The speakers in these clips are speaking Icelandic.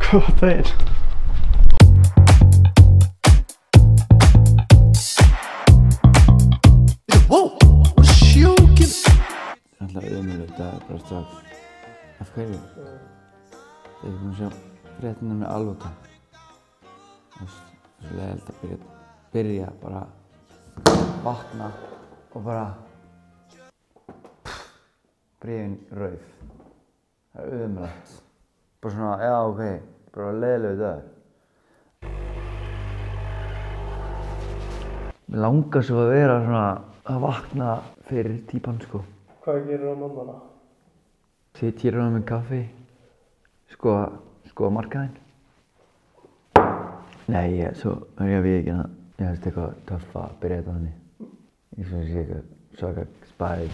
Góða daginn. Wow, what a sjokin. Það er alltaf ömurlegt dagur bara strax. Af hverju? Þegar ég kom að sjá fréttina með Alvoka. Það er svo leiðilegt að byrja bara vakna og bara bréfin rauð. Það er ömurlegt. Bara svona, já ok, bara leiðilegu dagur. Mér langar svo að vera svona að vakna fyrir típan sko. Hvað gerir á mannana? Sitt hér á með kaffi, skoða markaðinn. Nei, svo er ég að viðurkenna að ég finnst eitthvað töff að byrja þetta þannig. Ég sé eitthvað svaka spæð.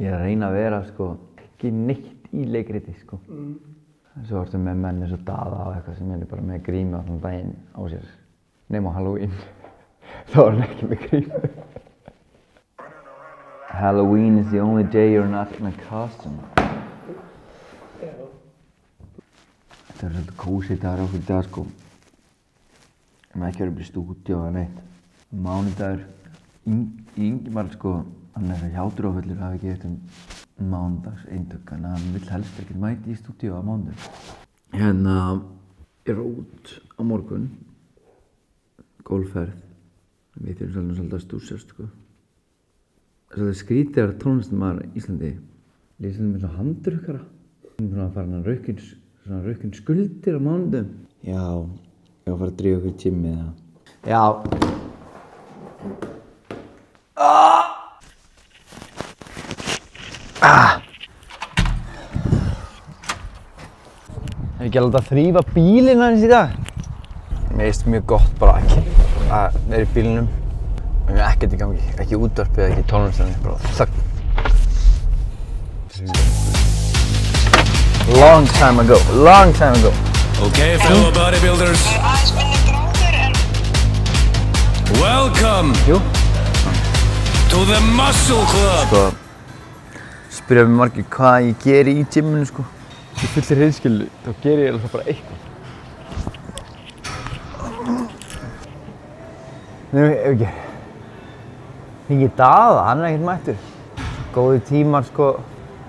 Ég er að reyna að vera ekki neitt í leikriti sko. Svo ertu með menn eins og Daða og eitthvað sem er bara með grímu allan daginn á sér. Nema á Halloween. Þá er hann ekki með grímu. Halloween is the only day you're not in a costume. Þetta er svolítið kósí dagur okkur í dag sko. Ég maður ekki verið upp í stúdíó eða neitt. Mánudagur, Ingimar hann er hjátrúarfullur, hafi ekki eftir mánudags eintök, en hann vill helst ekki mæti í stúdíó á mánudaginn. Hérna er út á morgun, golfferð. Við þurfum svolítið að stússast sko. Það er skrítið að tónlistarmaður í Íslandi lýsir með svona handrukkara. Svona farin að rukkin skuldir á mánudaginn. Já, ég var að fara að drífa okkur í gymmi eða. Já. Hef ekki alveg að þrífa bílinn aðeins í dag? Mér finnst mjög gott bara að vera í bílnum. Við erum ekkert í gangi, ekki útvarpið, ekki tónlistarnir, bara þögn. Long time ago. Okay, fellow bodybuilders. Welcome to the Muscle Club. Spyrja mig margir hvað ég geri í gyminu sko. Í fullir hreinskilni, þá geri ég alltaf bara eitthvað. Nei, ef ekki. Hringi Daða, hann er ekkert mættur. Góði tímar sko.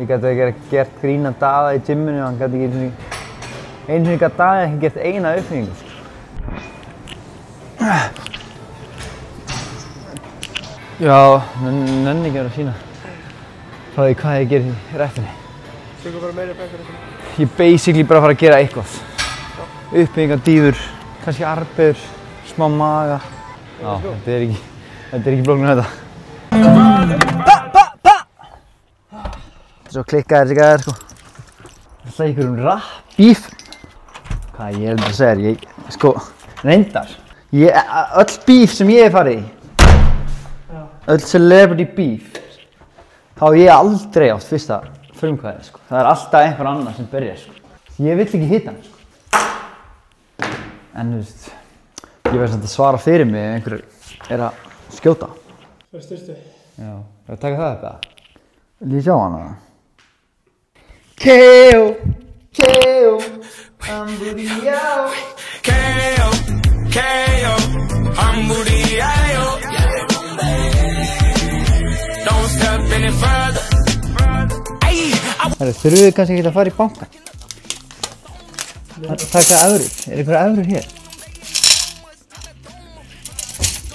Ég gæti ekki gert grín að Daða í gymminu, hann gæti ekki einu sinni gæti Daða ekki gert eina uppbyggingu sko. Já, nenni ekki að sýna frá því hvað ég gerir í rættinni. Tekur bara meira upp eitthvað? Ég er basically bara að fara að gera eitthvað. Uppbyggingar, dýfur, kannski arbegur, smá maga. Já, þetta er ekki flóknir þetta. Svo klikkaði þessi gæðir sko. Það er einhverjum rap-bíf. Hvað ég að segja þér, reyndar. Öll bíf sem ég hef farið í, öll celebrity bíf, þá hef ég aldrei átt fyrsta frumkvæðið sko. Það er alltaf einhver annar sem byrjar sko. Ég vill ekki hitta hann sko. En þú veist, ég verð samt að svara fyrir mig ef einhver er að skjóta. Það er styrstu. Já, er að taka það upp eða? Vil ég sjá hana? KO, Hamburgiao. KO, Hamburgiao. Don't step any further. Þurfum við kannski ekki að fara í bankann? Taka evrur. Er einhverja evrur hér?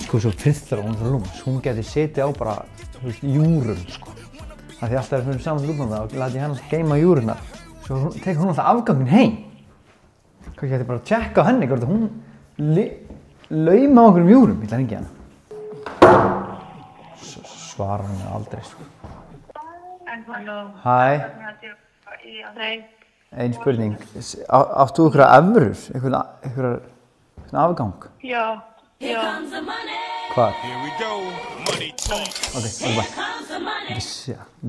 Sko svo Pithra, hún er svo lúms. Hún geti setið á bara, júrum sko. Það því alltaf fyrir saman útlanda og læti ég hennar geima júrunar. Svo tekur hún alltaf afganginn heim. Hvað geti bara að tjekka á henni, hvort hún lauma á einhverjum júrum. Ég ætla að hringja hana. Svarar henni aldrei sko. Hæ. Ein spurning. Áttu ykkur evrur? Ykkur afgang? Já. Hvar? Here we go. Money talk. Ok,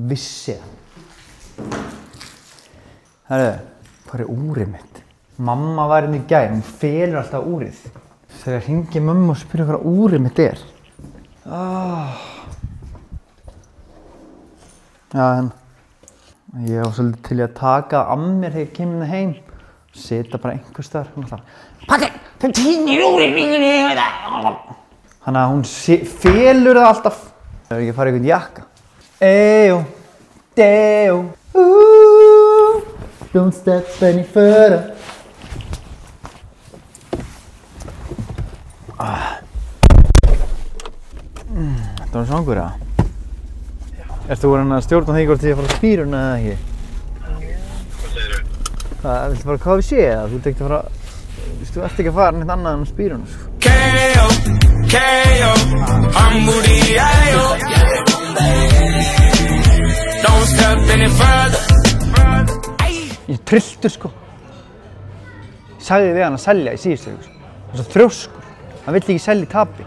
vissi það. Herru, hvað er úrið mitt? Mamma var hérna í gær, hún felur alltaf úrið. Þegar ég hringi mömmu og spyrja hvað úrið mitt er. Já, ég var svolítið til í að taka af mér þegar ég kemur heim. Sita bara einhvers staðar, hún alltaf Pakki, það týnir úr í Þannig að hún felur það alltaf. Það er ekki að fara í einhvern jakka. Eyjó, deyjó, don't step any further. Þetta var svangur, eða? Ertu voru að stjórna því hvort þið að fara á spírun eða ekki? Hvað segir þú? Hvað, viltu fara að KFC eða? Þú ert ekki að fara, þú ert ekki að fara neitt annað en á spírun, sko. KO, KO, I'm Moody, I.O. Don't step any further. Ég er trilltur, sko. Ég sagði við hann að selja í síðustu viku, sko. Það er svo þrjóskur. Hann vill ekki selja í tapi.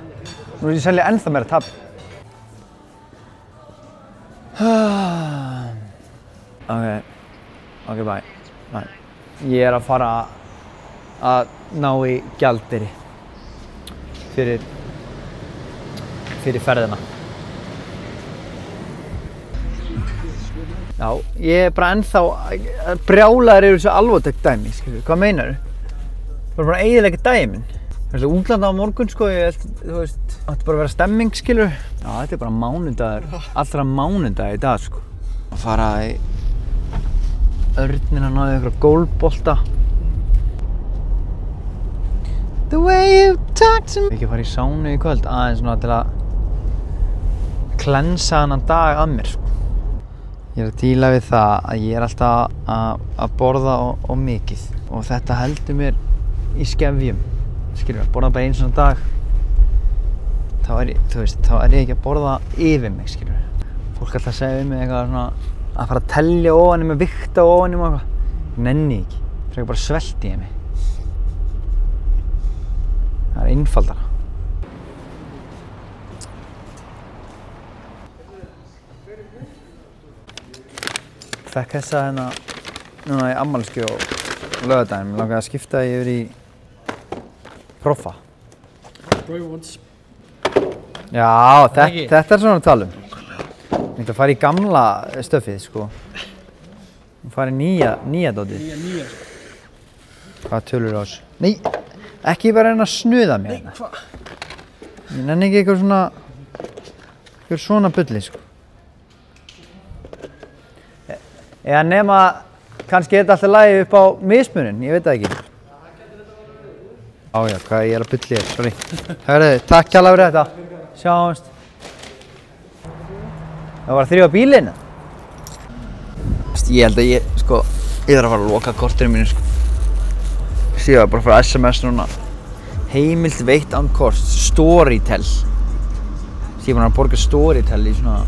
Nú vil ég selja ennþá meira tapi. Ok, bye. Ég er að fara að ná í gjaldeyri fyrir ferðina. Já, ég er bara ennþá brjálaður yfir þessu Alvotech dæmi, skilur. Hvað meinarðu? Það var bara að eyðileggja daginn minn. Það er svo útlanda á morgun, sko, ég held, þú veist, það ætti bara að vera stemming, skilur. Já, þetta er bara mánudagur, allra mánudag í dag, sko. Að fara í örnina, náðu einhverja gólfbolta. The way you talk to me. Ekki að fara í sánu í kvöld, aðeins svona til að klensa þennan dag að mér, sko. Ég er að díla við það að ég er alltaf að borða of mikið og þetta heldur mér í skefjum. Skilur, að borða bara einu svona dag, þá er ég ekki að borða yfir mig, skilur. Fólk alltaf segja við mig eitthvað svona að fara að tellja ofan í mig, vikta ofan í mig og eitthvað. Ég nenni ekki, frekar bara svelti ég mig. Það er einfaldara. Fekk þessa hérna núna í afmælisgjöf á laugardaginn. Mig langaði að skipta yfir í Proffa. Roy Woods. Já, þetta er svona að tala um. Ég ætla að fara í gamla stöfið, sko. Ég fara í nýja dótið. Nýja. Hvað tölur á þessu? Nei, ekki bara reyna að snuða mér hérna. Hvað? Ég nenni ekki eitthvað svona bulli, sko. Eða nema, kannski er þetta alltaf lagi upp á mismuninn, ég veit það ekki. Já, hvað ég er að bulli þér, sorry. Hörðu, takk kjalla fyrir þetta. Sjáumst. Það var að þrífa bílinn. Ég held að ég þarf að fara að loka kortinu mínu, sko. Ég var bara að fara SMS núna. Heimild veitt án kort, Storytel. Ég var að borga Storytel í svona,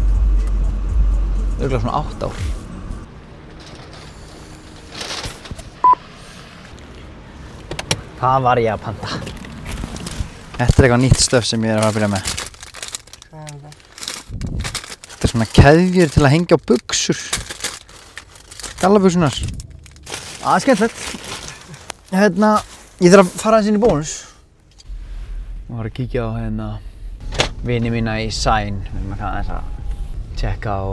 örugglega svona 8 ár. Hvað var ég að panta? Þetta er eitthvað nýtt stöf sem ég er að fara að byrja með. Hvað er það? Þetta er svona keðjur til að hengja á buxur. Gallabuxurnar. Það er skemmtilegt. Ég þarf að fara aðeins inn í Bónus. Ég var að kíkja á vini mína í Sæn. Við erum aðeins að tjekka á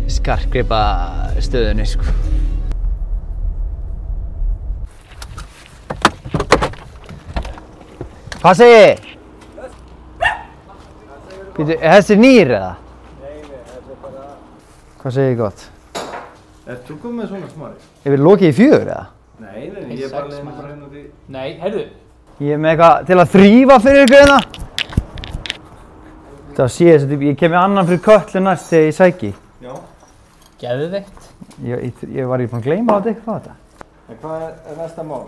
skartgripastöðunni, sko. Hvað segir þið? Er þessi nýr eða? Nei, þetta er bara... Hvað segir þið gott? Ert þú komið með svona smari? Ég verið lokið í 4 eða? Nei, ég er bara leiðin bara hérna út í... Nei, heyrðu. Ég er með eitthvað til að þrífa fyrir ykkur hérna. Það sé þess að ég kem með annan fyrir Kötlu næst þegar ég sæki. Já. Geðveikt. Ég var ekki búinn að gleyma á þetta. En hvað er næsta mál?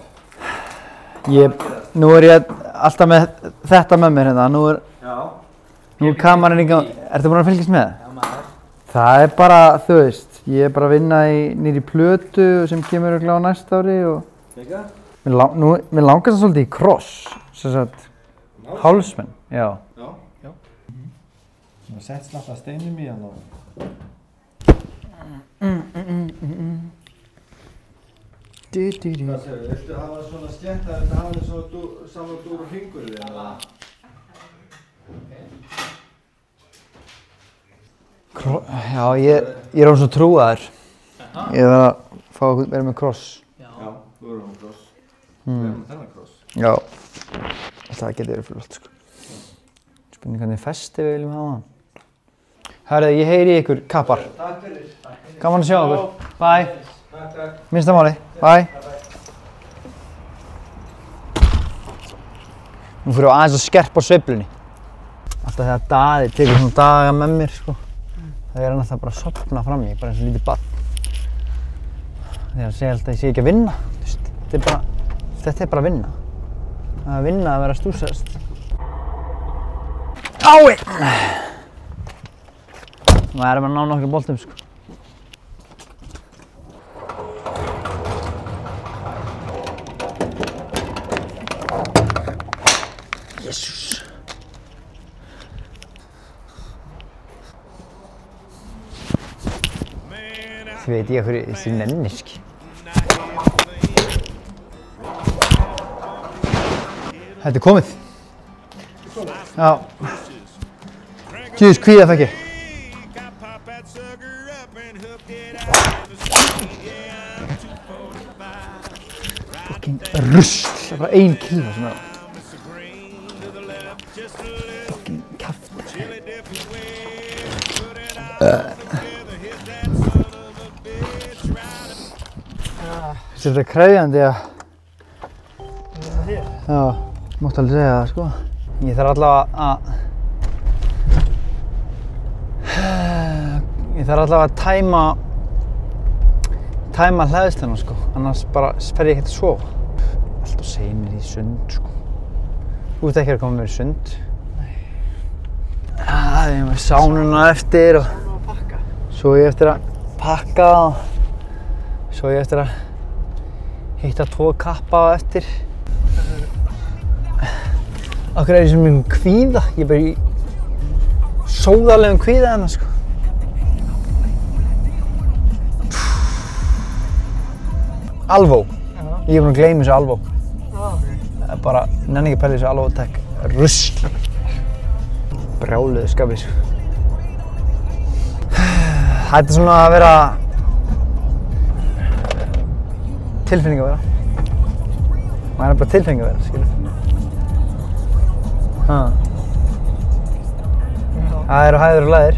Nú er ég alltaf með þetta með mér hérna. Nú er kameran í gang. Ertu búinn að fylgjast með? Já, maður. Það er bara, þú veist, ég er bara að vinna niður í plötu sem kemur örugglega á næsta ári og... Líka? Mér langar það svolítið í cross, sem sagt, hálsmenn, já. Já. Það setst náttúrulega steinum í hann og... Hvað segir þú? Viltu hafa svona skemmt að þetta hafa eins og saman dúr og hringur í þér? Já, ég er á svo trúaður. Ég þarf að fá að vera með cross. Já. Þú erum með kross. Við erum með þennan kross. Já. Það getur verið flott, sko. Spurning hvernig festi við viljum hafa hann. Herðu, ég heyri í ykkur kappar. Takk fyrir. Gaman að sjá okkur. Bye. Takk. Minnsta máli. Bye. Nú fyrir við aðeins að skerpa á sveiflunni. Alltaf þegar Daði tekur svona daga með mér, sko. Það hann alltaf bara að sofna fram í, bara eins og lítið barn. Þegar hann segir alltaf að ég sé ekki að vinna. Þetta er bara að vinna. Að vinna að vera að stúsast. Ái! Nú erum við að ná nokkrum boltum, sko. Jesús. Þið veit ég hverju þessi nenniski. Þetta er komið. Já. Djús, kvíða fekk ég. Fucking rusl. Það er bara 1 kíló sem er. Fucking kjaft. Þetta er krefjandi að... Já, mátti alveg segja það, sko. Ég þarf allavega að tæma hleðsluna, sko. Annars bara fer ég ekkert að sofa. Alltaf seinir í sund, sko. Þú ert ekki að koma mér í sund. Nei. Ég er með sánuna eftir og... Svo ég eftir að pakka og... Svo ég eftir að... hitta 2 kappa á eftir. Akkur er ég sem mjög kvíða. Ég er bara í sóðarlegum kvíða hérna, sko. Alvó. Ég er búinn að gleyma þessu Alvó. Það er bara, nenni ekki að pæla í þessu Alvó-tek. Rusl. Brjáluðu skapið, sko. Þetta er svona að vera... tilfinning að vera. Maður er bara tilfinning að vera, skilur. Það eru hæðir og læðir.